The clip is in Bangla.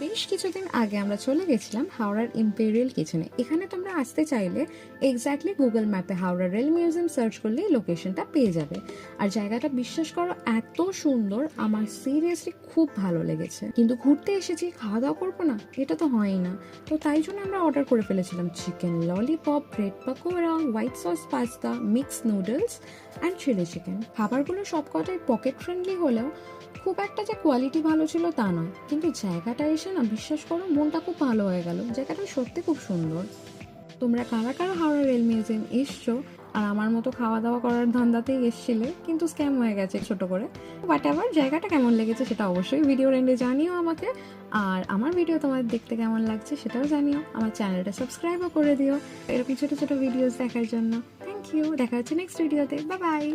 বেশ কিছুদিন আগে আমরা চলে গেছিলাম হাওড়ার ইম্পেরিয়াল কিচেনে। এখানে তোমরা আসতে চাইলে এক্স্যাক্টলি গুগল ম্যাপে হাওড়া রেল মিউজিয়াম সার্চ করলেই লোকেশনটা পেয়ে যাবে। আর জায়গাটা বিশ্বাস করো এত সুন্দর, আমার সিরিয়াসলি খুব ভালো লেগেছে। কিন্তু ঘুরতে এসেছি, খাওয়া দাওয়া করবো না এটা তো হয়ই না। তো তাই জন্য আমরা অর্ডার করে ফেলেছিলাম chicken lollipop, bread pakora, white sauce pasta, mixed noodles and chili chicken. খাবারগুলো সবকটাই পকেট ফ্রেন্ডলি হলেও খুব একটা যে কোয়ালিটি ভালো ছিল তা নয়, কিন্তু জায়গাটা এসে না বিশ্বাস করো মনটা খুব ভালো হয়ে গেল। জায়গাটা সত্যি খুব সুন্দর। তোমরা কারা কারা হাওড়া রেল মিউজিয়াম এসছো আর আমার মতো খাওয়া দাওয়া করার ধান্দাতেই এসছিলে কিন্তু স্ক্যাম হয়ে গেছে ছোট করে, বাট এবার জায়গাটা কেমন লেগেছে সেটা অবশ্যই ভিডিওর এন্ডে জানিও আমাকে। আর আমার ভিডিও তোমাদের দেখতে কেমন লাগছে সেটাও জানিও। আমার চ্যানেলটা সাবস্ক্রাইবও করে দিও এরকম ছোটো ছোটো ভিডিওস দেখার জন্য। থ্যাংক ইউ, দেখা হচ্ছে নেক্সট ভিডিওতে। Bye bye.